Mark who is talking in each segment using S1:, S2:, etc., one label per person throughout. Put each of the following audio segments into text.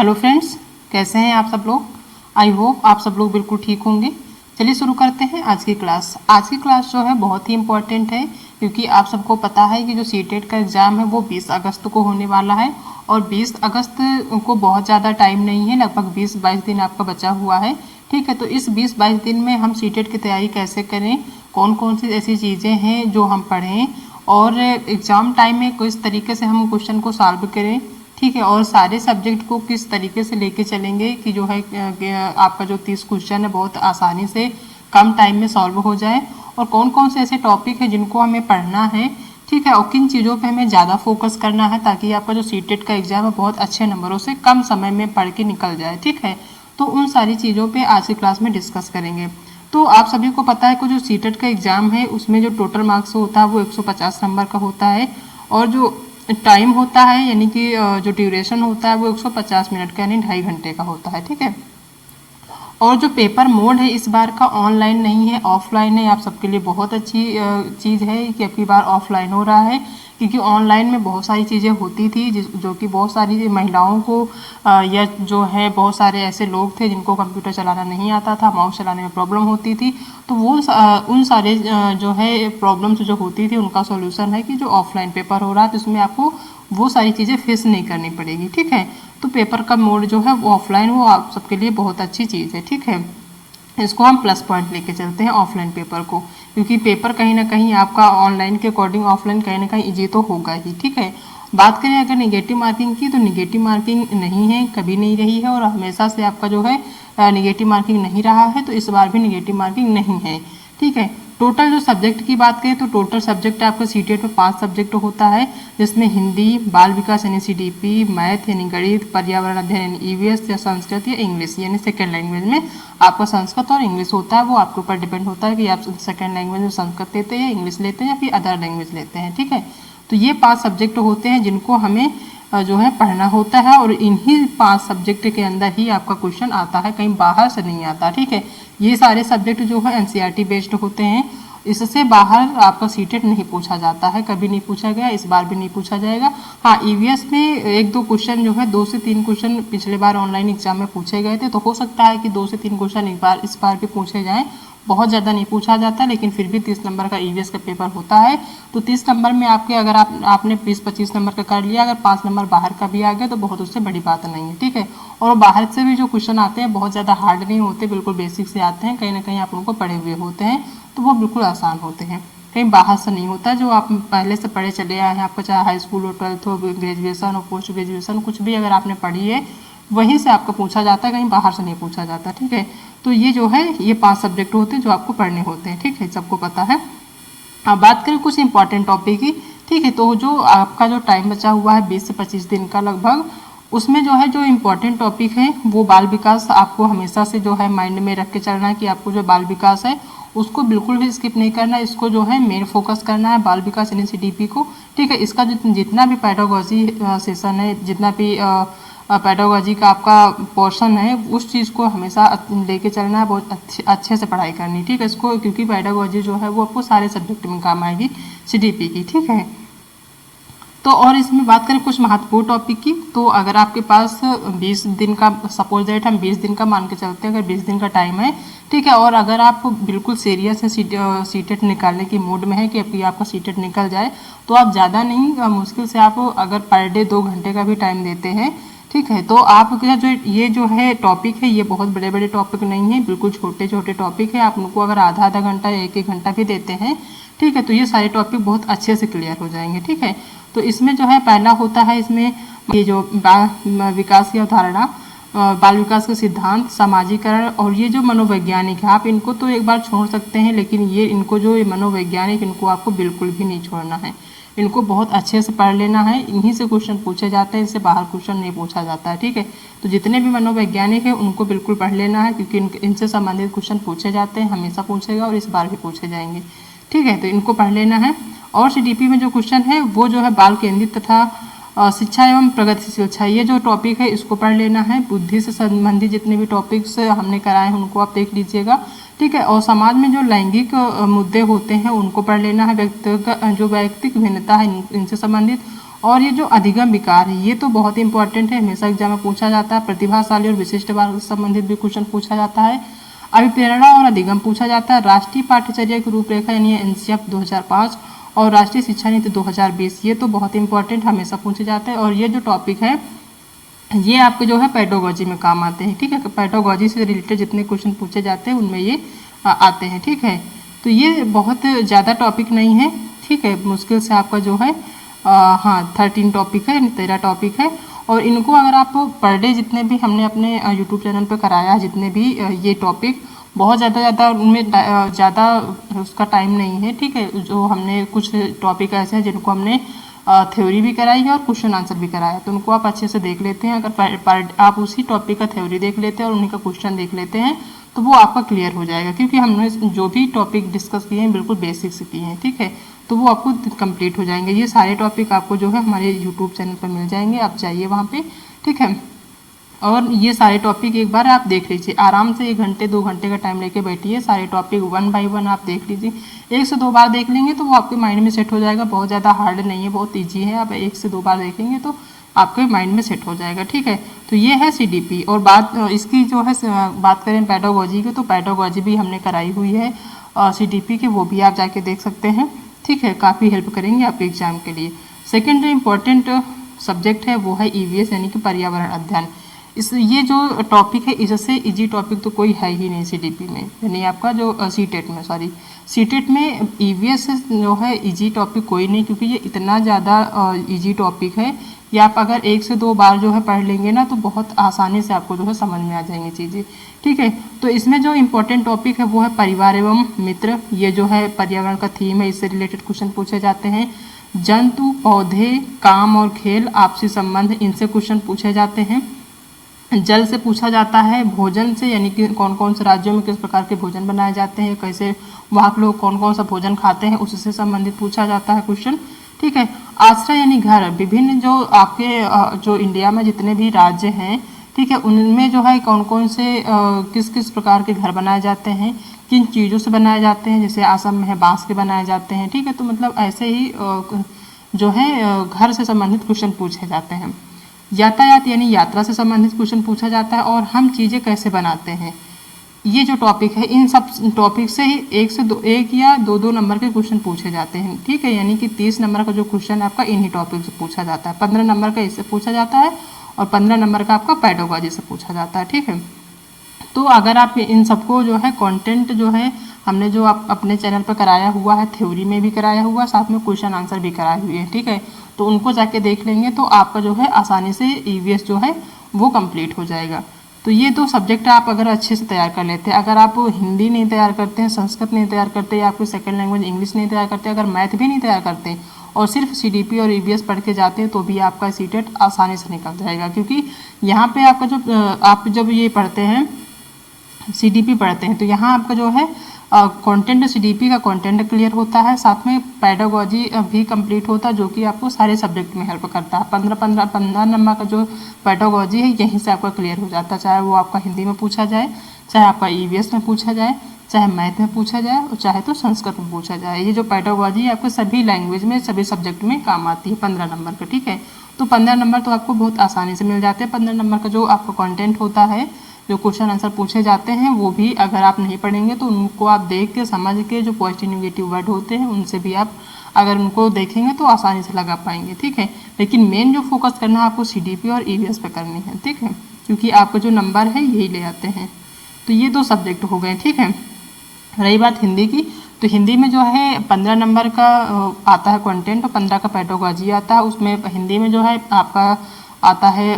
S1: Hello friends, कैसे हैं आप सब लोग। आई होप आप सब लोग बिल्कुल ठीक होंगे। चलिए शुरू करते हैं आज की क्लास। आज की क्लास जो है बहुत ही इम्पोर्टेंट है, क्योंकि आप सबको पता है कि जो सीटेट का एग्ज़ाम है वो 20 अगस्त को होने वाला है। और 20 अगस्त को बहुत ज़्यादा टाइम नहीं है, लगभग 20-22 दिन आपका बचा हुआ है। ठीक है, तो इस 20-22 दिन में हम सीटेट की तैयारी कैसे करें, कौन कौन सी ऐसी चीज़ें हैं जो हम पढ़ें, और एग्ज़ाम टाइम में किस तरीके से हम क्वेश्चन को सॉल्व करें। ठीक है, और सारे सब्जेक्ट को किस तरीके से लेके चलेंगे कि जो है आपका जो 30 क्वेश्चन है बहुत आसानी से कम टाइम में सॉल्व हो जाए, और कौन कौन से ऐसे टॉपिक है जिनको हमें पढ़ना है। ठीक है, और किन चीज़ों पे हमें ज़्यादा फोकस करना है ताकि आपका जो सीटेट का एग्ज़ाम है बहुत अच्छे नंबरों से कम समय में पढ़ के निकल जाए। ठीक है, तो उन सारी चीज़ों पे आज की क्लास में डिस्कस करेंगे। तो आप सभी को पता है कि जो सीटेट का एग्ज़ाम है उसमें जो टोटल मार्क्स होता है वो 150 नंबर का होता है, और जो टाइम होता है यानी कि जो ड्यूरेशन होता है वो 150 मिनट का यानी 2.5 घंटे का होता है। ठीक है, और जो पेपर मोड है इस बार का ऑनलाइन नहीं है, ऑफलाइन है। आप सबके लिए बहुत अच्छी चीज़ है कि अब की बार ऑफलाइन हो रहा है, क्योंकि ऑनलाइन में बहुत सारी चीज़ें होती थी जो कि बहुत सारी महिलाओं को या जो है बहुत सारे ऐसे लोग थे जिनको कंप्यूटर चलाना नहीं आता था, माउस चलाने में प्रॉब्लम होती थी। तो वो उन सारे जो है प्रॉब्लम्स जो होती थी उनका सॉल्यूशन है कि जो ऑफलाइन पेपर हो रहा है तो उसमें आपको वो सारी चीज़ें फेस नहीं करनी पड़ेगी। ठीक है, तो पेपर का मोड जो है वो ऑफलाइन, वो आप सबके लिए बहुत अच्छी चीज़ है। ठीक है, इसको हम प्लस पॉइंट लेके चलते हैं ऑफलाइन पेपर को, क्योंकि पेपर कहीं ना कहीं आपका ऑनलाइन के अकॉर्डिंग ऑफलाइन कहीं ना कहीं ईजी तो होगा ही। ठीक है, बात करें अगर निगेटिव मार्किंग की, तो निगेटिव मार्किंग नहीं है, कभी नहीं रही है, और हमेशा से आपका जो है निगेटिव मार्किंग नहीं रहा है, तो इस बार भी निगेटिव मार्किंग नहीं है। ठीक है, टोटल जो सब्जेक्ट की बात करें तो टोटल सब्जेक्ट आपका सीटेट में 5 सब्जेक्ट होता है, जिसमें हिंदी, बाल विकास यानी सीडीपी, मैथ यानी गणित, पर्यावरण अध्ययन यानी ईवीएस, या संस्कृत या इंग्लिश यानी सेकेंड लैंग्वेज में आपका संस्कृत और इंग्लिश होता है। वो आपके ऊपर डिपेंड होता है कि आप सेकेंड लैंग्वेज में संस्कृत लेते हैं, इंग्लिश लेते हैं या फिर अदर लैंग्वेज लेते हैं। ठीक है, तो ये 5 सब्जेक्ट होते हैं जिनको हमें जो है पढ़ना होता है, और इन्हीं 5 सब्जेक्ट के अंदर ही आपका क्वेश्चन आता है, कहीं बाहर से नहीं आता। ठीक है, ये सारे सब्जेक्ट जो है एनसीईआरटी बेस्ड होते हैं, इससे बाहर आपका सीटेट नहीं पूछा जाता है, कभी नहीं पूछा गया, इस बार भी नहीं पूछा जाएगा। हाँ, ईवीएस में 1-2 क्वेश्चन जो है 2 से 3 क्वेश्चन पिछले बार ऑनलाइन एग्जाम में पूछे गए थे, तो हो सकता है कि 2 से 3 क्वेश्चन इस बार भी पूछे जाएँ। बहुत ज़्यादा नहीं पूछा जाता, लेकिन फिर भी 30 नंबर का ईवीएस का पेपर होता है। तो 30 नंबर में आपके अगर आपने 20-25 नंबर का कर लिया, अगर 5 नंबर बाहर का भी आ गया तो बहुत उससे बड़ी बात नहीं है। ठीक है, और बाहर से भी जो क्वेश्चन आते हैं बहुत ज़्यादा हार्ड नहीं होते, बिल्कुल बेसिक से आते हैं, कहीं ना कहीं आप उनको पढ़े हुए होते हैं, तो वो बिल्कुल आसान होते हैं, कहीं बाहर से नहीं होता। जो आप पहले से पढ़े चले आए हैं, आपका चाहे हाई स्कूल हो, 12th हो, ग्रेजुएशन हो, पोस्ट ग्रेजुएशन, कुछ भी अगर आपने पढ़ी है वहीं से आपको पूछा जाता है, कहीं बाहर से नहीं पूछा जाता। ठीक है, तो ये जो है ये 5 सब्जेक्ट होते हैं जो आपको पढ़ने होते हैं। ठीक है, सबको पता है। अब बात करें कुछ इंपॉर्टेंट टॉपिक की। ठीक है, तो जो आपका जो टाइम बचा हुआ है 20 से 25 दिन का लगभग, उसमें जो है जो इम्पोर्टेंट टॉपिक है वो बाल विकास आपको हमेशा से जो है माइंड में रख के चलना है कि आपको जो बाल विकास है उसको बिल्कुल भी स्किप नहीं करना है, इसको जो है मेन फोकस करना है बाल विकास यानी सीडीपी को। ठीक है, इसका जितना भी पेडागोजी सेशन है, जितना भी पेडागोजी का आपका पोर्शन है, उस चीज़ को हमेशा लेके चलना है, बहुत अच्छे से पढ़ाई करनी। ठीक है, इसको क्योंकि पेडागोजी जो है वो आपको सारे सब्जेक्ट में काम आएगी सीडीपी की। ठीक है, तो और इसमें बात करें कुछ महत्वपूर्ण टॉपिक की, तो अगर आपके पास 20 दिन का, सपोज दैट हम 20 दिन का मान के चलते हैं, अगर 20 दिन का टाइम है, ठीक है, और अगर आप बिल्कुल सीरियस है सीटेट निकालने की मूड में है कि अभी आपका सीटेट निकल जाए, तो आप ज़्यादा नहीं, मुश्किल से आप अगर पर डे 2 घंटे का भी टाइम देते हैं, ठीक है, तो आपका जो ये जो है टॉपिक है ये बहुत बड़े बड़े टॉपिक नहीं है, बिल्कुल छोटे छोटे टॉपिक है। आप उनको अगर आधा आधा घंटा या 1-1 घंटा भी देते हैं, ठीक है, तो ये सारे टॉपिक बहुत अच्छे से क्लियर हो जाएंगे। ठीक है, तो इसमें जो है पहला होता है, इसमें ये जो विकास की अवधारणा, बाल विकास के सिद्धांत, सामाजिकरण, और ये जो मनोवैज्ञानिक है, आप इनको तो एक बार छोड़ सकते हैं, लेकिन ये इनको जो ये मनोवैज्ञानिक, इनको आपको बिल्कुल भी नहीं छोड़ना है, इनको बहुत अच्छे से पढ़ लेना है। इन्हीं से क्वेश्चन पूछे जाते हैं, इससे बाहर क्वेश्चन नहीं पूछा जाता है। ठीक है, तो जितने भी मनोवैज्ञानिक है उनको बिल्कुल पढ़ लेना है, क्योंकि इनसे संबंधित क्वेश्चन पूछे जाते हैं, हमेशा पूछेगा और इस बार भी पूछे जाएंगे। ठीक है, तो इनको पढ़ लेना है। और सीडीपी में जो क्वेश्चन है वो जो है बाल केंद्रित तथा शिक्षा एवं प्रगतिशील शिक्षा, ये जो टॉपिक है इसको पढ़ लेना है। बुद्धि से संबंधित जितने भी टॉपिक्स हमने कराए हैं उनको आप देख लीजिएगा। ठीक है, और समाज में जो लैंगिक मुद्दे होते हैं उनको पढ़ लेना है। जो वैयक्तिक भिन्नता है इनसे संबंधित, और ये जो अधिगम विकार है ये तो बहुत ही इंपॉर्टेंट है, हमेशा एग्जाम में पूछा जाता है। प्रतिभाशाली और विशिष्ट वर्ग से संबंधित भी क्वेश्चन पूछा जाता है। अभिप्रेरणा और अधिगम पूछा जाता है। राष्ट्रीय पाठ्यचर्या की रूपरेखा यानी एनसीईआरटी 2005 और राष्ट्रीय शिक्षा नीति 2020 ये तो बहुत इंपॉर्टेंट हमेशा पूछे जाते हैं। और ये जो टॉपिक है ये आपके जो है पेडागोजी में काम आते हैं, ठीक है। पेडागोजी से रिलेटेड जितने क्वेश्चन पूछे जाते हैं उनमें ये आते हैं, ठीक है। तो ये बहुत ज़्यादा टॉपिक नहीं है, ठीक है। मुश्किल से आपका जो है 13 टॉपिक है, 13 टॉपिक है। और इनको अगर आप पर डे जितने भी हमने अपने यूट्यूब चैनल पे कराया है, जितने भी ये टॉपिक बहुत ज़्यादा उनमें ज़्यादा उसका टाइम नहीं है, ठीक है। जो हमने कुछ टॉपिक ऐसे हैं जिनको हमने थ्योरी भी कराई है और क्वेश्चन आंसर भी कराया है, तो उनको आप अच्छे से देख लेते हैं। अगर आप उसी टॉपिक का थ्योरी देख लेते हैं और उन्हीं का क्वेश्चन देख लेते हैं तो वो आपका क्लियर हो जाएगा, क्योंकि हमने जो भी टॉपिक डिस्कस किए हैं बिल्कुल बेसिक से किए हैं, ठीक है। तो वो आपको कंप्लीट हो जाएंगे। ये सारे टॉपिक आपको जो है हमारे यूट्यूब चैनल पर मिल जाएंगे, आप जाइए वहाँ पे, ठीक है। और ये सारे टॉपिक एक बार आप देख लीजिए, आराम से 1 घंटे 2 घंटे का टाइम लेके बैठिए, सारे टॉपिक 1 बाय 1 आप देख लीजिए। 1 से 2 बार देख लेंगे तो वो आपके माइंड में सेट हो जाएगा। बहुत ज़्यादा हार्ड नहीं है, बहुत ईजी है। आप 1 से 2 बार देखेंगे तो आपके माइंड में सेट हो जाएगा, ठीक है। तो ये है सीडीपी। और बात इसकी जो है बात करें पेडागोजी की, तो पेडागोजी भी हमने कराई हुई है सीडीपी की, वो भी आप जाके देख सकते हैं, ठीक है। काफ़ी हेल्प करेंगे आपके एग्जाम के लिए। सेकेंड जो इम्पोर्टेंट सब्जेक्ट है वो है ईवीएस यानी कि पर्यावरण अध्ययन। ये जो टॉपिक है इससे इजी टॉपिक तो कोई है ही नहीं सीडीपी में, यानी आपका जो सीटेट में ईवीएस जो है इजी टॉपिक कोई नहीं, क्योंकि ये इतना ज़्यादा इजी टॉपिक है। ये आप अगर 1 से 2 बार जो है पढ़ लेंगे ना तो बहुत आसानी से आपको जो है समझ में आ जाएंगी चीज़ें, ठीक है। तो इसमें जो इम्पोर्टेंट टॉपिक है वो है परिवार एवं मित्र। ये जो है पर्यावरण का थीम है, इससे रिलेटेड क्वेश्चन पूछे जाते हैं। जंतु, पौधे, काम और खेल, आपसी संबंध, इनसे क्वेश्चन पूछे जाते हैं। जल से पूछा जाता है। भोजन से, यानी कि कौन कौन से राज्यों में किस प्रकार के भोजन बनाए जाते हैं, कैसे वहाँ के लोग कौन कौन सा भोजन खाते हैं, उससे संबंधित पूछा जाता है क्वेश्चन, ठीक है। आश्रय यानी घर, विभिन्न जो आपके जो इंडिया में जितने भी राज्य हैं, ठीक है, उनमें जो है कौन कौन से किस किस प्रकार के घर बनाए जाते हैं, किन चीज़ों से बनाए जाते हैं। जैसे आसाम में है बांस के बनाए जाते हैं, ठीक है। तो मतलब ऐसे ही जो है घर से संबंधित क्वेश्चन पूछे जाते हैं। यातायात यानी यात्रा से संबंधित क्वेश्चन पूछा जाता है। और हम चीज़ें कैसे बनाते हैं, ये जो टॉपिक है इन सब टॉपिक से ही 1 या 2 नंबर के क्वेश्चन पूछे जाते हैं, ठीक है। यानी कि 30 नंबर का जो क्वेश्चन है आपका इन्हीं टॉपिक से पूछा जाता है। 15 नंबर का इससे पूछा जाता है और 15 नंबर का आपका पेडागोजी से पूछा जाता है, ठीक है। तो अगर आप इन सबको जो है कंटेंट जो है हमने जो आप अपने चैनल पर कराया हुआ है, थ्योरी में भी कराया हुआ है, साथ में क्वेश्चन आंसर भी कराए हुए हैं, ठीक है। तो उनको जाके देख लेंगे तो आपका जो है आसानी से ईवीएस जो है वो कंप्लीट हो जाएगा। तो ये 2 सब्जेक्ट आप अगर अच्छे से तैयार कर लेते हैं, अगर आप हिंदी नहीं तैयार करते हैं, संस्कृत नहीं तैयार करते, या आपकी सेकंड लैंग्वेज इंग्लिश नहीं तैयार करते, अगर मैथ भी नहीं तैयार करते और सिर्फ सीडीपी और ईवीएस पढ़ के जाते हैं तो भी आपका सीटेट आसानी से निकल जाएगा। क्योंकि यहाँ पे आपका जो आप जब ये पढ़ते हैं सीडीपी पढ़ते हैं तो यहाँ आपका जो है कंटेंट सीडीपी का कंटेंट क्लियर होता है, साथ में पेडागोजी भी कंप्लीट होता है, जो कि आपको सारे सब्जेक्ट में हेल्प करता है। 15 नंबर का जो पेडागोजी है यहीं से आपका क्लियर हो जाता है, चाहे वो आपका हिंदी में पूछा जाए, चाहे आपका ईवीएस में पूछा जाए, चाहे मैथ में पूछा जाए और चाहे तो संस्कृत में पूछा जाए। ये जो पेडागोजी है आपको सभी लैंग्वेज में सभी सब्जेक्ट में काम आती है 15 नंबर का, ठीक है। तो 15 नंबर तो आपको बहुत आसानी से मिल जाते हैं। 15 नंबर का जो आपका कंटेंट होता है, जो क्वेश्चन आंसर पूछे जाते हैं, वो भी अगर आप नहीं पढ़ेंगे तो उनको आप देख के समझ के जो पॉजिटिव नेगेटिव वर्ड होते हैं उनसे भी आप अगर उनको देखेंगे तो आसानी से लगा पाएंगे, ठीक है। लेकिन मेन जो फोकस करना है आपको सीडीपी और ईवीएस पे करनी है, ठीक है, क्योंकि आपका जो नंबर है यही ले आते हैं। तो ये 2 सब्जेक्ट हो गए, ठीक है। रही बात हिंदी की, तो हिंदी में जो है 15 नंबर का आता है कंटेंट और 15 का पेडागोजी आता है। उसमें हिंदी में जो है आपका आता है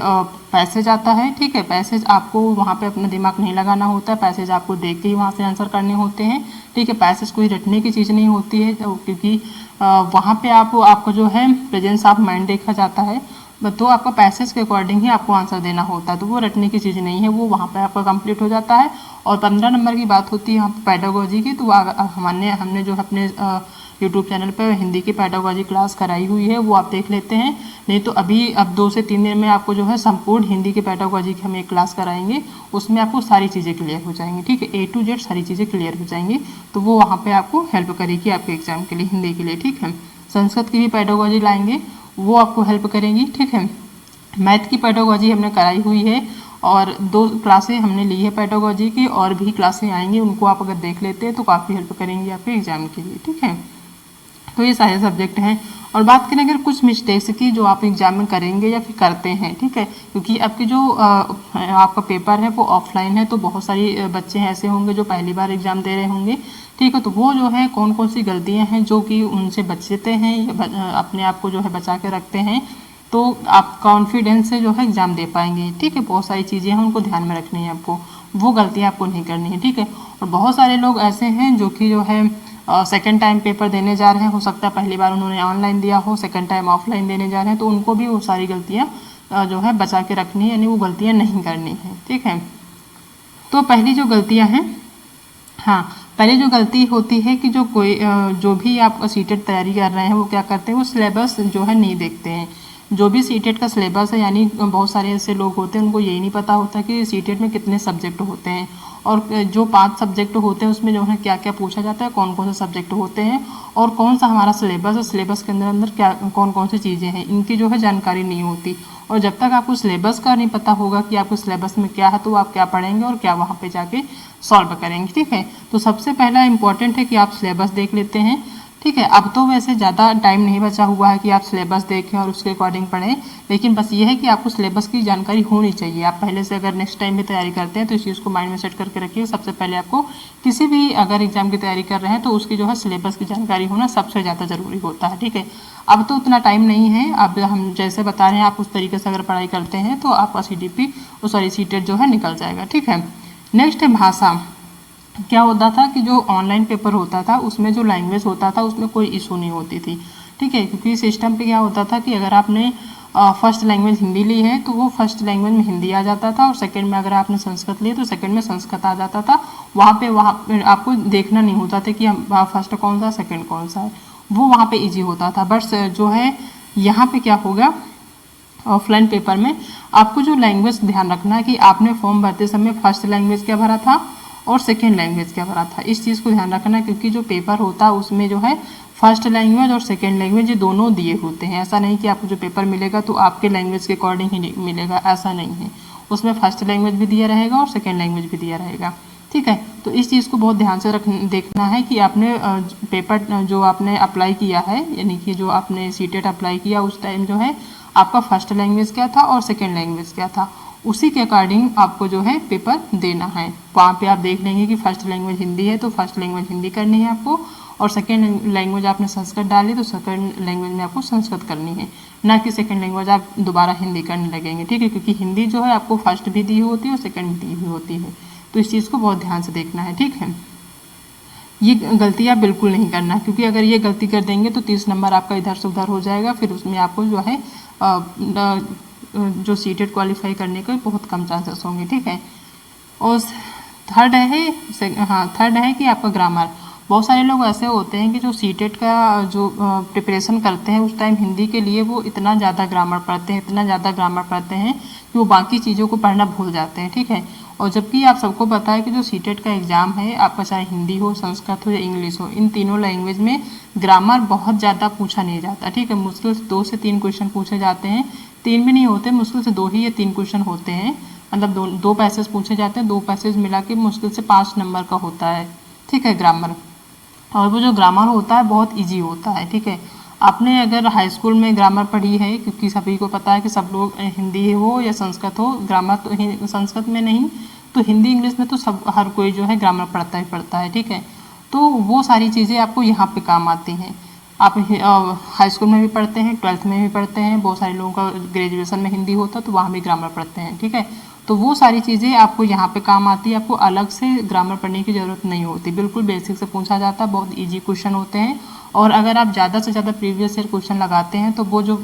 S1: पैसेज आता है, ठीक है। पैसेज आपको वहाँ पे अपना दिमाग नहीं लगाना होता है, पैसेज आपको देख के ही वहाँ से आंसर करने होते हैं, ठीक है। पैसेज कोई रटने की चीज़ नहीं होती है, क्योंकि वहाँ पे आपको जो है प्रेजेंस ऑफ माइंड देखा जाता है, तो आपका पैसेज के अकॉर्डिंग ही आपको आंसर देना होता है। तो वो रटने की चीज़ नहीं है, वो वहाँ पे आपका कंप्लीट हो जाता है। और 15 नंबर की बात होती है यहाँ पे पेडागोजी की, तो हमने जो अपने यूट्यूब चैनल पर हिंदी की पेडागोजी क्लास कराई हुई है, वो आप देख लेते हैं। नहीं तो अब 2 से 3 दिन में आपको जो है संपूर्ण हिंदी की पेडागोजी की हम एक क्लास कराएंगे, उसमें आपको सारी चीज़ें क्लियर हो जाएंगी, ठीक है। A to Z सारी चीज़ें क्लियर हो जाएंगी, तो वो वहाँ पे आपको हेल्प करेगी आपके एग्जाम के लिए, हिंदी के लिए, ठीक है। संस्कृत की भी पेडागोजी लाएंगे, वो आपको हेल्प करेंगी। ठीक है, मैथ की पेडागोजी हमने कराई हुई है और 2 क्लासें हमने ली है पेडागोजी की, और भी क्लासें आएंगी, उनको आप अगर देख लेते हैं तो काफ़ी हेल्प करेंगी आपके एग्जाम के लिए। ठीक है, तो ये सारे सब्जेक्ट हैं। और बात करें अगर कुछ मिस्टेक्स की जो आप एग्जाम में करेंगे या फिर करते हैं, ठीक है, क्योंकि आपकी जो आपका पेपर है वो ऑफलाइन है, तो बहुत सारी बच्चे ऐसे होंगे जो पहली बार एग्जाम दे रहे होंगे। ठीक है, तो वो जो है कौन कौन सी गलतियां हैं जो कि उनसे बचते हैं, अपने आप को जो है बचा के रखते हैं, तो आप कॉन्फिडेंस से जो है एग्जाम दे पाएंगे। ठीक है, बहुत सारी चीज़ें हैं उनको ध्यान में रखनी है आपको, वो गलतियाँ आपको नहीं करनी है। ठीक है, और बहुत सारे लोग ऐसे हैं जो कि जो है सेकेंड टाइम पेपर देने जा रहे हैं, हो सकता है पहली बार उन्होंने ऑनलाइन दिया हो, सेकेंड टाइम ऑफलाइन देने जा रहे हैं, तो उनको भी वो सारी गलतियाँ जो है बचा के रखनी है, यानी वो गलतियाँ नहीं करनी है। ठीक है, तो पहली जो गलतियाँ हैं, हाँ, पहले जो गलती होती है कि जो भी आप सीटेट तैयारी कर रहे हैं वो क्या करते हैं, वो सिलेबस जो है नहीं देखते हैं। जो भी सीटेट का सिलेबस है, यानी बहुत सारे ऐसे लोग होते हैं उनको यही नहीं पता होता कि सीटेट में कितने सब्जेक्ट होते हैं, और जो 5 सब्जेक्ट होते हैं उसमें जो है क्या क्या पूछा जाता है, कौन कौन से सब्जेक्ट होते हैं, और कौन सा हमारा सिलेबस है, सिलेबस के अंदर अंदर क्या कौन कौन सी चीज़ें हैं, इनकी जो है जानकारी नहीं होती। और जब तक आपको सिलेबस का नहीं पता होगा कि आपको सिलेबस में क्या है, तो आप क्या पढ़ेंगे और क्या वहाँ पे जाके सॉल्व करेंगे। ठीक है, तो सबसे पहला इम्पॉर्टेंट है कि आप सिलेबस देख लेते हैं। ठीक है, अब तो वैसे ज़्यादा टाइम नहीं बचा हुआ है कि आप सिलेबस देखें और उसके अकॉर्डिंग पढ़ें, लेकिन बस ये है कि आपको सिलेबस की जानकारी होनी चाहिए। आप पहले से अगर नेक्स्ट टाइम भी तैयारी करते हैं तो इस चीज़ को माइंड में सेट करके रखिए। सबसे पहले आपको किसी भी अगर एग्जाम की तैयारी कर रहे हैं तो उसकी जो है सिलेबस की जानकारी होना सबसे ज़्यादा ज़रूरी होता है। ठीक है, अब तो उतना टाइम नहीं है, अब हम जैसे बता रहे हैं आप उस तरीके से अगर पढ़ाई करते हैं तो आपका सीटेट जो है निकल जाएगा। ठीक है, नेक्स्ट है भाषा। क्या होता था कि जो ऑनलाइन पेपर होता था उसमें जो लैंग्वेज होता था उसमें कोई इशू नहीं होती थी। ठीक है, क्योंकि सिस्टम पे क्या होता था कि अगर आपने फर्स्ट लैंग्वेज हिंदी ली है तो वो फर्स्ट लैंग्वेज में हिंदी आ जाता था, और सेकंड में अगर आपने संस्कृत ली तो सेकंड में संस्कृत आ जाता था। वहाँ पे आपको देखना नहीं होता था कि फर्स्ट कौन सा सेकंड कौन सा है, वो वहाँ पे इजी होता था। बट जो है यहाँ पे क्या होगा, ऑफलाइन पेपर में आपको जो लैंग्वेज ध्यान रखना है कि आपने फॉर्म भरते समय फर्स्ट लैंग्वेज क्या भरा था और सेकेंड लैंग्वेज क्या भरा था, इस चीज़ को ध्यान रखना है, क्योंकि जो पेपर होता है उसमें जो है फर्स्ट लैंग्वेज और सेकेंड लैंग्वेज ये दोनों दिए होते हैं। ऐसा नहीं कि आपको जो पेपर मिलेगा तो आपके लैंग्वेज के अकॉर्डिंग ही मिलेगा, ऐसा नहीं है, उसमें फर्स्ट लैंग्वेज भी दिया रहेगा और सेकेंड लैंग्वेज भी दिया रहेगा। ठीक है, तो इस चीज़ को बहुत ध्यान से देखना है कि आपने पेपर जो आपने अप्लाई किया है, यानी कि जो आपने सीटेट अप्लाई किया उस टाइम जो है आपका फर्स्ट लैंग्वेज क्या था और सेकेंड लैंग्वेज क्या था, उसी के अकॉर्डिंग आपको जो है पेपर देना है। वहाँ पे आप देख लेंगे कि फर्स्ट लैंग्वेज हिंदी है तो फर्स्ट लैंग्वेज हिंदी करनी है आपको, और सेकेंड लैंग्वेज आपने संस्कृत डाली तो सेकेंड लैंग्वेज में आपको संस्कृत करनी है, ना कि सेकेंड लैंग्वेज आप दोबारा हिंदी करने लगेंगे। ठीक है, क्योंकि हिंदी जो है आपको फर्स्ट भी दी होती है और सेकेंड भी दी हुई होती है, तो इस चीज़ को बहुत ध्यान से देखना है। ठीक है, ये गलती आप बिल्कुल नहीं करना, क्योंकि अगर ये गलती कर देंगे तो 30 नंबर आपका इधर से उधर हो जाएगा, फिर उसमें आपको जो है जो सीटेट क्वालिफाई करने के बहुत कम चांसेस होंगे। ठीक है, और थर्ड है कि आपका ग्रामर। बहुत सारे लोग ऐसे होते हैं कि जो सीटेट का जो प्रिपरेशन करते हैं उस टाइम हिंदी के लिए वो इतना ज़्यादा ग्रामर पढ़ते हैं कि वो बाकी चीज़ों को पढ़ना भूल जाते हैं। ठीक है, और जबकि आप सबको पता है कि जो सीटेट का एग्ज़ाम है आपका चाहे हिंदी हो, संस्कृत हो या इंग्लिश हो, इन तीनों लैंग्वेज में ग्रामर बहुत ज़्यादा पूछा नहीं जाता। ठीक है, मुश्किल से 2 से 3 क्वेश्चन पूछे जाते हैं, 3 भी नहीं होते, मुश्किल से 2 ही या 3 क्वेश्चन होते हैं, मतलब दो पैसेज पूछे जाते हैं, 2 पैसेज मिला के मुश्किल से 5 नंबर का होता है। ठीक है, ग्रामर, और वो जो ग्रामर होता है बहुत ईजी होता है। ठीक है, आपने अगर हाई स्कूल में ग्रामर पढ़ी है, क्योंकि सभी को पता है कि सब लोग हिंदी हो या संस्कृत हो, ग्रामर तो संस्कृत में नहीं तो हिंदी इंग्लिश में तो सब हर कोई जो है ग्रामर पढ़ता ही पढ़ता है। ठीक है, तो वो सारी चीज़ें आपको यहाँ पे काम आती हैं। आप हाई स्कूल में भी पढ़ते हैं, 12th में भी पढ़ते हैं, बहुत सारे लोगों का ग्रेजुएशन में हिंदी होता है तो वहाँ भी ग्रामर पढ़ते हैं। ठीक है, तो वो सारी चीज़ें आपको यहाँ पे काम आती है, आपको अलग से ग्रामर पढ़ने की ज़रूरत नहीं होती, बिल्कुल बेसिक से पूछा जाता है, बहुत ईजी क्वेश्चन होते हैं। और अगर आप ज़्यादा से ज़्यादा प्रीवियस ईयर क्वेश्चन लगाते हैं तो वो जो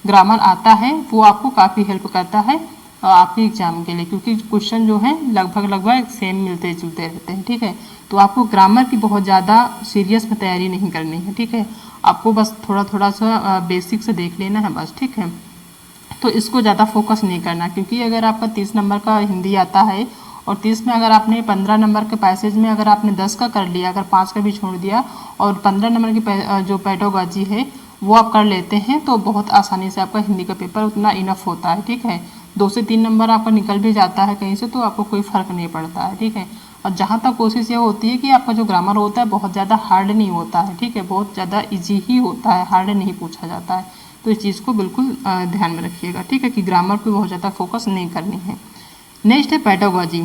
S1: ग्रामर आता है वो आपको काफ़ी हेल्प करता है आपके एग्जाम के लिए, क्योंकि क्वेश्चन जो है लगभग सेम मिलते जुलते रहते हैं। ठीक है, तो आपको ग्रामर की बहुत ज़्यादा सीरियस में तैयारी नहीं करनी है। ठीक है, आपको बस थोड़ा सा बेसिक से देख लेना है बस। ठीक है, तो इसको ज़्यादा फोकस नहीं करना, क्योंकि अगर आपका 30 नंबर का हिंदी आता है और 30 में अगर आपने 15 नंबर के पैसेज में अगर आपने 10 का कर लिया, अगर 5 का भी छोड़ दिया, और 15 नंबर की जो पेडागोजी है वो आप कर लेते हैं तो बहुत आसानी से आपका हिंदी का पेपर उतना इनफ होता है। ठीक है, 2 से 3 नंबर आपका निकल भी जाता है कहीं से तो आपको कोई फ़र्क नहीं पड़ता है। ठीक है, और जहाँ तक कोशिश ये होती है कि आपका जो ग्रामर होता है बहुत ज़्यादा हार्ड नहीं होता है। ठीक है, बहुत ज़्यादा ईजी ही होता है, हार्ड नहीं पूछा जाता है। तो इस चीज़ को बिल्कुल ध्यान में रखिएगा। ठीक है, कि ग्रामर पे बहुत ज़्यादा फोकस नहीं करनी है। नेक्स्ट है पेडागोजी।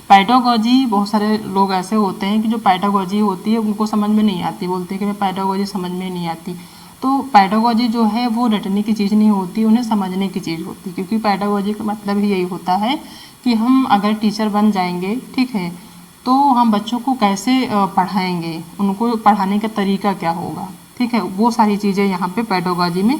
S1: पेडागोजी बहुत सारे लोग ऐसे होते हैं कि जो पेडागोजी होती है उनको समझ में नहीं आती, बोलते हैं कि मैं पेडागोजी समझ में नहीं आती। तो पेडागोजी जो है वो रटने की चीज़ नहीं होती, उन्हें समझने की चीज़ होती है। क्योंकि पेडागोजी का मतलब ही यही होता है कि हम अगर टीचर बन जाएंगे, ठीक है, तो हम बच्चों को कैसे पढ़ाएंगे, उनको पढ़ाने का तरीका क्या होगा। ठीक है, वो सारी चीज़ें यहाँ पे पेडागोजी में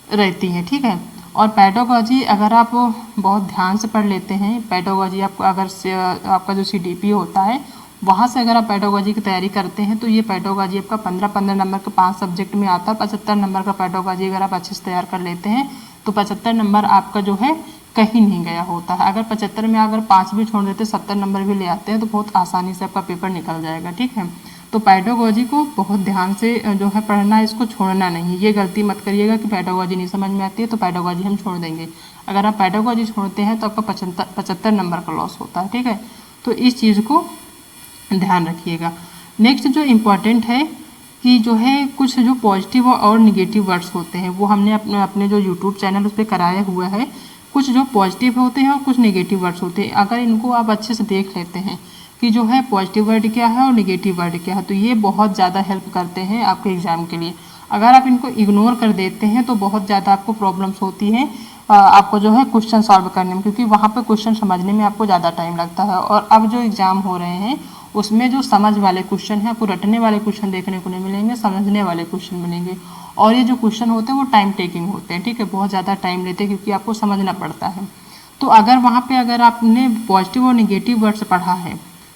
S1: रहती हैं। ठीक है, और पेडागोजी अगर आप बहुत ध्यान से पढ़ लेते हैं, पेडागोजी आपको अगर आपका जो CDP होता है वहाँ से अगर आप पेडागोजी की तैयारी करते हैं तो ये पेडागोजी आपका 15-15 नंबर के 5 सब्जेक्ट में आता है। 75 नंबर का पेडागोजी अगर आप अच्छे से तैयार कर लेते हैं तो 75 नंबर आपका जो है कहीं नहीं गया होता है। अगर 75 में अगर 5 भी छोड़ देते, 70 नंबर भी ले आते हैं तो बहुत आसानी से आपका पेपर निकल जाएगा। ठीक है, तो पेडागोजी को बहुत ध्यान से जो है पढ़ना है, इसको छोड़ना नहीं। ये गलती मत करिएगा कि पेडागोजी नहीं समझ में आती है तो पेडागोजी हम छोड़ देंगे। अगर आप पेडागोजी छोड़ते हैं तो आपका 75 नंबर का लॉस होता है। ठीक है, तो इस चीज़ को ध्यान रखिएगा। नेक्स्ट जो इम्पॉर्टेंट है कि जो है कुछ जो पॉजिटिव और निगेटिव वर्ड्स होते हैं वो हमने अपने जो यूट्यूब चैनल उस पर कराया हुआ है। कुछ जो पॉजिटिव होते हैं और कुछ नेगेटिव वर्ड्स होते हैं। अगर इनको आप अच्छे से देख लेते हैं कि जो है पॉजिटिव वर्ड क्या है और निगेटिव वर्ड क्या है, तो ये बहुत ज़्यादा हेल्प करते हैं आपके एग्ज़ाम के लिए। अगर आप इनको इग्नोर कर देते हैं तो बहुत ज़्यादा आपको प्रॉब्लम्स होती हैं आपको जो है क्वेश्चन सॉल्व करने में, क्योंकि वहाँ पे क्वेश्चन समझने में आपको ज़्यादा टाइम लगता है। और अब जो एग्ज़ाम हो रहे हैं उसमें जो समझ वाले क्वेश्चन हैं, आपको रटने वाले क्वेश्चन देखने को नहीं मिलेंगे, समझने वाले क्वेश्चन मिलेंगे। और ये जो क्वेश्चन होते हैं वो टाइम टेकिंग होते हैं। ठीक है, बहुत ज़्यादा टाइम लेते हैं क्योंकि आपको समझना पड़ता है। तो अगर वहाँ पे अगर आपने पॉजिटिव और निगेटिव वर्ड्स पढ़ा है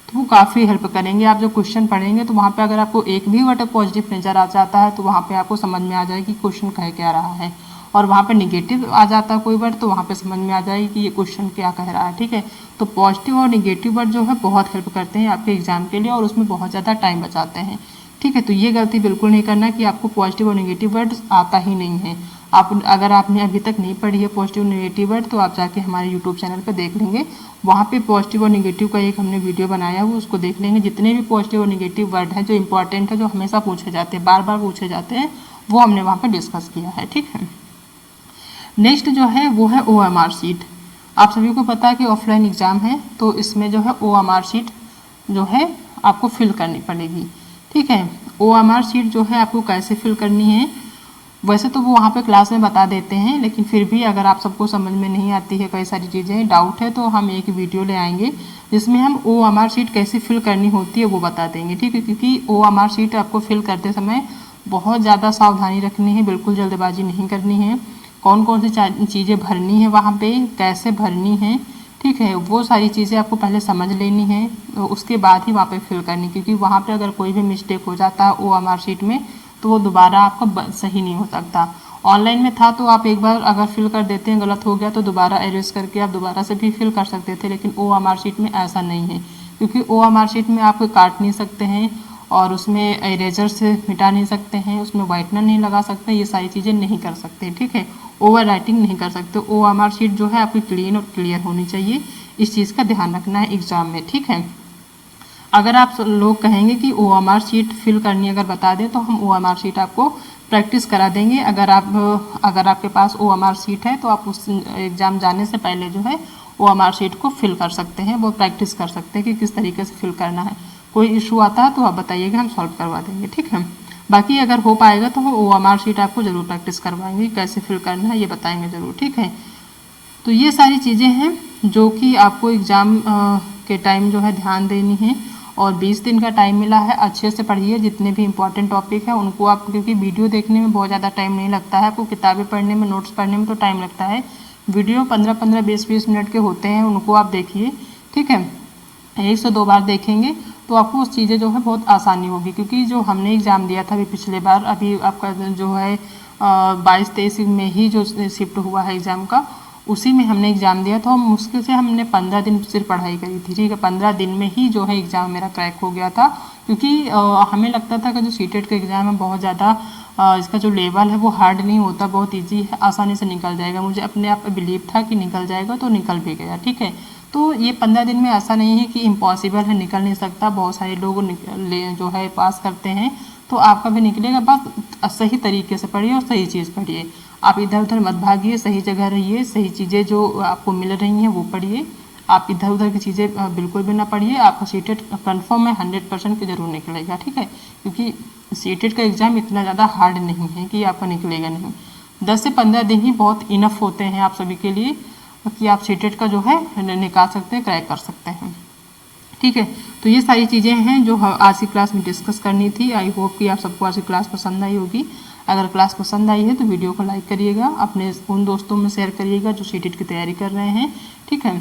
S1: तो वो काफ़ी हेल्प करेंगे। आप जो क्वेश्चन पढ़ेंगे तो वहाँ पे अगर आपको एक भी वर्ड पॉजिटिव नज़र आ जाता है तो वहाँ पे आपको समझ में आ जाए कि क्वेश्चन कह क्या रहा है। और वहाँ पे निगेटिव आ जाता है कोई वर्ड तो वहाँ पे समझ में आ जाएगी कि ये क्वेश्चन क्या कह रहा है। ठीक है, तो पॉजिटिव और निगेटिव वर्ड जो है बहुत हेल्प करते हैं आपके एग्जाम के लिए और उसमें बहुत ज़्यादा टाइम बचाते हैं। ठीक है, तो ये गलती बिल्कुल नहीं करना कि आपको पॉजिटिव और निगेटिव वर्ड आता ही नहीं है। आप अगर आपने अभी तक नहीं पढ़ी है पॉजिटिव नेगेटिव वर्ड तो आप जाके हमारे यूट्यूब चैनल पर देख लेंगे। वहाँ पे पॉजिटिव और निगेटिव का एक हमने वीडियो बनाया हुआ, उसको देख लेंगे। जितने भी पॉजिटिव और निगेटिव वर्ड हैं जो इंपॉर्टेंट है, जो हमेशा पूछे जाते हैं, बार बार पूछे जाते हैं, वो हमने वहाँ पर डिस्कस किया है। ठीक है, नेक्स्ट जो है वो है OMR शीट। आप सभी को पता है कि ऑफलाइन एग्ज़ाम है तो इसमें जो है OMR शीट जो है आपको फिल करनी पड़ेगी। ठीक है, OMR शीट जो है आपको कैसे फिल करनी है वैसे तो वो वहाँ पे क्लास में बता देते हैं, लेकिन फिर भी अगर आप सबको समझ में नहीं आती है, कई सारी चीज़ें डाउट है, तो हम एक वीडियो ले आएंगे जिसमें हम OMR शीट कैसे फिल करनी होती है वो बता देंगे। ठीक है, क्योंकि OMR शीट आपको फिल करते समय बहुत ज़्यादा सावधानी रखनी है, बिल्कुल जल्दबाजी नहीं करनी है। कौन कौन सी चीज़ें भरनी है वहाँ पे, कैसे भरनी है, ठीक है, वो सारी चीज़ें आपको पहले समझ लेनी है, तो उसके बाद ही वहाँ पे फिल करनी। क्योंकि वहाँ पे अगर कोई भी मिस्टेक हो जाता है OMR शीट में तो वो दोबारा आपका सही नहीं हो सकता। ऑनलाइन में था तो आप एक बार अगर फिल कर देते हैं, गलत हो गया तो दोबारा एरेज करके आप दोबारा से भी फिल कर सकते थे, लेकिन OMR शीट में ऐसा नहीं है। क्योंकि OMR शीट में आप काट नहीं सकते हैं और उसमें इरेजर से मिटा नहीं सकते हैं, उसमें वाइटनर नहीं लगा सकते, ये सारी चीज़ें नहीं कर सकते। ठीक है, ओवर राइटिंग नहीं कर सकते। OMR शीट जो है आपकी क्लीन और क्लियर होनी चाहिए, इस चीज़ का ध्यान रखना है एग्ज़ाम में। ठीक है, अगर आप लोग कहेंगे कि OMR शीट फिल करनी अगर बता दें तो हम OMR शीट आपको प्रैक्टिस करा देंगे। अगर आपके पास OMR शीट है तो आप उस एग्ज़ाम जाने से पहले जो है OMR शीट को फिल कर सकते हैं, वो प्रैक्टिस कर सकते हैं कि किस तरीके से फिल करना है। कोई इशू आता है तो आप बताइएगा, हम सॉल्व करवा देंगे। ठीक है, बाकी अगर हो पाएगा तो OMR शीट आपको ज़रूर प्रैक्टिस करवाएंगे, कैसे फिल करना है ये बताएंगे ज़रूर। ठीक है, तो ये सारी चीज़ें हैं जो कि आपको एग्ज़ाम के टाइम जो है ध्यान देनी है। और 20 दिन का टाइम मिला है, अच्छे से पढ़िए जितने भी इंपॉर्टेंट टॉपिक हैं उनको आप, क्योंकि वीडियो देखने में बहुत ज़्यादा टाइम नहीं लगता है, आपको किताबें पढ़ने में, नोट्स पढ़ने में तो टाइम लगता है। वीडियो 15-15, 20-20 मिनट के होते हैं, उनको आप देखिए। ठीक है, 1 से 2 बार देखेंगे तो आपको उस चीज़ें जो है बहुत आसानी होगी। क्योंकि जो हमने एग्ज़ाम दिया था अभी पिछले बार, अभी आपका जो है 22-23 में ही जो शिफ्ट हुआ है एग्ज़ाम का, उसी में हमने एग्ज़ाम दिया, तो हम मुश्किल से हमने 15 दिन सिर्फ पढ़ाई करी थी, ठीक है। 15 दिन में ही जो है एग्ज़ाम मेरा क्रैक हो गया था, क्योंकि हमें लगता था कि जो सीटेट का एग्ज़ाम है बहुत ज़्यादा इसका जो लेवल है वो हार्ड नहीं होता, बहुत ईजी है, आसानी से निकल जाएगा। मुझे अपने आप पे बिलीव था कि निकल जाएगा, तो निकल भी गया, ठीक है। तो ये 15 दिन में ऐसा नहीं है कि इम्पॉसिबल है, निकल नहीं सकता, बहुत सारे लोग जो है पास करते हैं, तो आपका भी निकलेगा। बस सही तरीके से पढ़िए और सही चीज़ पढ़िए, आप इधर उधर मत भागिए, सही जगह रहिए, सही चीज़ें जो आपको मिल रही हैं वो पढ़िए। आप इधर उधर की चीज़ें बिल्कुल भी ना पढ़िए। आपका सीटेट कन्फर्म है 100% कि जरूर निकलेगा, ठीक है। क्योंकि सीटेट का एग्ज़ाम इतना ज़्यादा हार्ड नहीं है कि आपका निकलेगा नहीं। 10 से 15 दिन ही बहुत इनफ होते हैं आप सभी के लिए कि आप सीटेट का जो है निकाल सकते हैं, क्रैक कर सकते हैं, ठीक है। तो ये सारी चीज़ें हैं जो आज की क्लास में डिस्कस करनी थी। आई होप कि आप सबको आज की क्लास पसंद आई होगी। अगर क्लास पसंद आई है तो वीडियो को लाइक करिएगा, अपने उन दोस्तों में शेयर करिएगा जो सीटेट की तैयारी कर रहे हैं, ठीक है।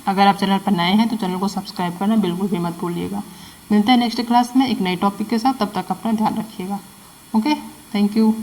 S1: अगर आप चैनल पर नए हैं तो चैनल को सब्सक्राइब करना बिल्कुल भी मत भूलिएगा। मिलते हैं नेक्स्ट क्लास में एक नए टॉपिक के साथ, तब तक अपना ध्यान रखिएगा। Okay, thank you.